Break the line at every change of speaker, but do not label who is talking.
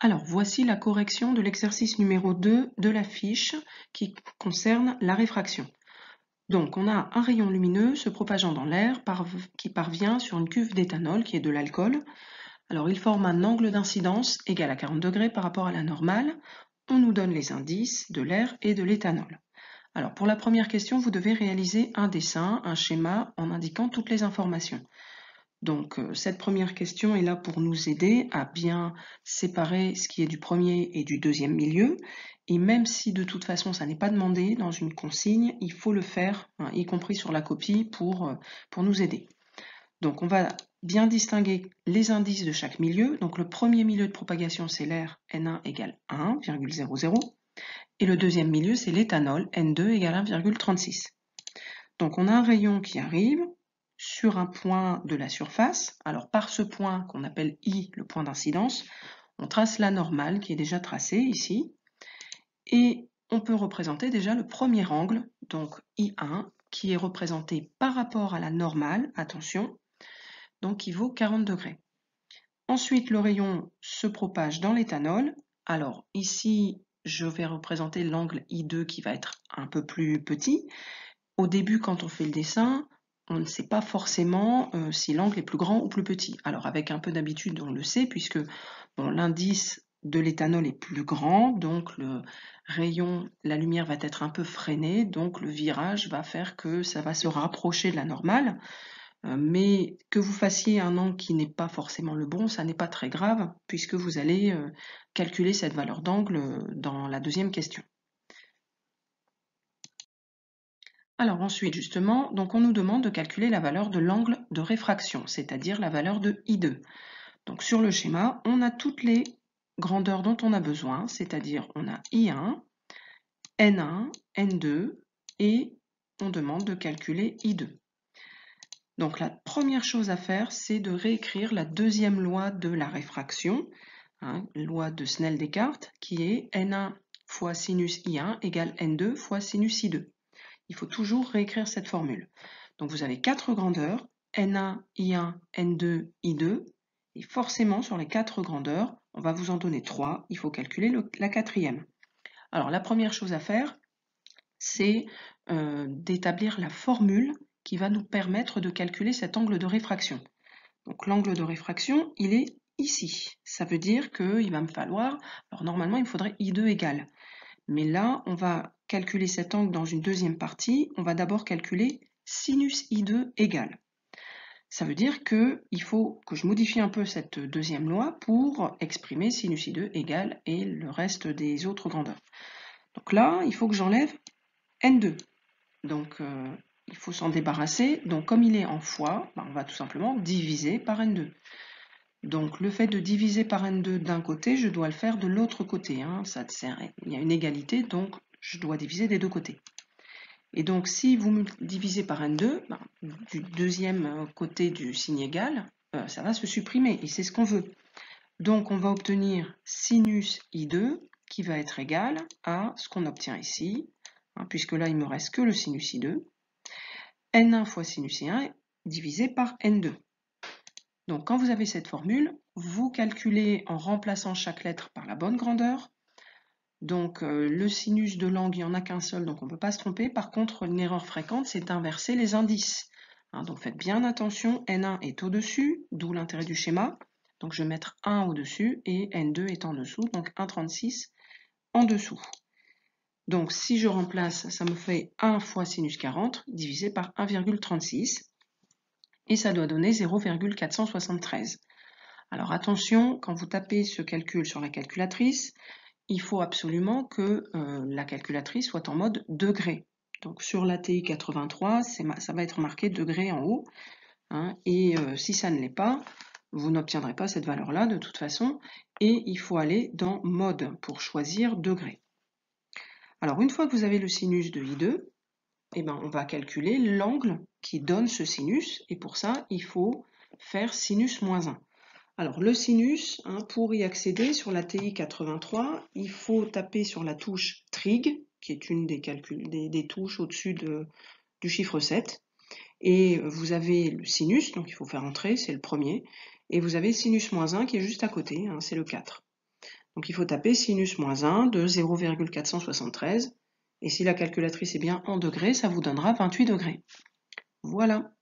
Alors, voici la correction de l'exercice numéro 2 de la fiche qui concerne la réfraction. Donc, on a un rayon lumineux se propageant dans l'air qui parvient sur une cuve d'éthanol qui est de l'alcool. Alors, il forme un angle d'incidence égal à 40 degrés par rapport à la normale. On nous donne les indices de l'air et de l'éthanol. Alors, pour la première question, vous devez réaliser un dessin, un schéma en indiquant toutes les informations. Donc, cette première question est là pour nous aider à bien séparer ce qui est du premier et du deuxième milieu. Et même si de toute façon ça n'est pas demandé dans une consigne, il faut le faire, hein, y compris sur la copie, pour nous aider. Donc, on va bien distinguer les indices de chaque milieu. Donc, le premier milieu de propagation, c'est l'air, N1 égale 1,00. Et le deuxième milieu, c'est l'éthanol, N2 égale 1,36. Donc, on a un rayon qui arrive sur un point de la surface. Alors par ce point qu'on appelle I, le point d'incidence, on trace la normale qui est déjà tracée ici. Et on peut représenter déjà le premier angle, donc I1, qui est représenté par rapport à la normale, attention, donc qui vaut 40 degrés. Ensuite, le rayon se propage dans l'éthanol. Alors ici, je vais représenter l'angle I2 qui va être un peu plus petit. Au début, quand on fait le dessin, on ne sait pas forcément si l'angle est plus grand ou plus petit. Alors avec un peu d'habitude, on le sait, puisque bon, l'indice de l'éthanol est plus grand, donc le rayon, la lumière va être un peu freinée, donc le virage va faire que ça va se rapprocher de la normale. Mais que vous fassiez un angle qui n'est pas forcément le bon, ça n'est pas très grave, puisque vous allez calculer cette valeur d'angle dans la deuxième question. Alors ensuite, justement, donc on nous demande de calculer la valeur de l'angle de réfraction, c'est-à-dire la valeur de I2. Donc sur le schéma, on a toutes les grandeurs dont on a besoin, c'est-à-dire on a I1, N1, N2 et on demande de calculer I2. Donc la première chose à faire, c'est de réécrire la deuxième loi de la réfraction, hein, loi de Snell-Descartes, qui est N1 fois sinus I1 égale N2 fois sinus I2. Il faut toujours réécrire cette formule. Donc vous avez 4 grandeurs, N1, I1, N2, I2, et forcément sur les 4 grandeurs, on va vous en donner 3, il faut calculer la quatrième. Alors la première chose à faire, c'est d'établir la formule qui va nous permettre de calculer cet angle de réfraction. Donc l'angle de réfraction, il est ici. Ça veut dire qu'il va me falloir, alors normalement il me faudrait I2 égale. Mais là, on va calculer cet angle dans une deuxième partie. On va d'abord calculer sinus I2 égale. Ça veut dire qu'il faut que je modifie un peu cette deuxième loi pour exprimer sinus I2 égale et le reste des autres grandeurs. Donc là, il faut que j'enlève N2. Donc il faut s'en débarrasser. Donc comme il est en fois, on va tout simplement diviser par N2. Donc le fait de diviser par N2 d'un côté, je dois le faire de l'autre côté. Hein. Il y a une égalité, donc je dois diviser des deux côtés. Et donc si vous me divisez par N2, du deuxième côté du signe égal, ça va se supprimer, et c'est ce qu'on veut. Donc on va obtenir sinus I2 qui va être égal à ce qu'on obtient ici, hein, puisque là il me reste que le sinus I2, N1 fois sinus I1 divisé par N2. Donc quand vous avez cette formule, vous calculez en remplaçant chaque lettre par la bonne grandeur. Donc le sinus de l'angle, il n'y en a qu'un seul, donc on ne peut pas se tromper. Par contre, une erreur fréquente, c'est d'inverser les indices. Hein, donc faites bien attention, N1 est au-dessus, d'où l'intérêt du schéma. Donc je vais mettre 1 au-dessus et N2 est en dessous, donc 1,36 en dessous. Donc si je remplace, ça me fait 1 fois sinus 40 divisé par 1,36. Et ça doit donner 0,473. Alors attention, quand vous tapez ce calcul sur la calculatrice, il faut absolument que la calculatrice soit en mode degré. Donc sur la TI 83, ça va être marqué degré en haut, hein, et si ça ne l'est pas, vous n'obtiendrez pas cette valeur-là de toute façon, et il faut aller dans mode pour choisir degré. Alors une fois que vous avez le sinus de I2, eh ben, on va calculer l'angle qui donne ce sinus, et pour ça, il faut faire sinus moins 1. Alors le sinus, hein, pour y accéder sur la TI 83, il faut taper sur la touche trig, qui est une des touches au-dessus du chiffre 7, et vous avez le sinus, donc il faut faire entrer, c'est le premier, et vous avez sinus moins 1 qui est juste à côté, hein, c'est le 4. Donc il faut taper sinus moins 1 de 0,473. Et si la calculatrice est bien en degrés, ça vous donnera 28 degrés. Voilà.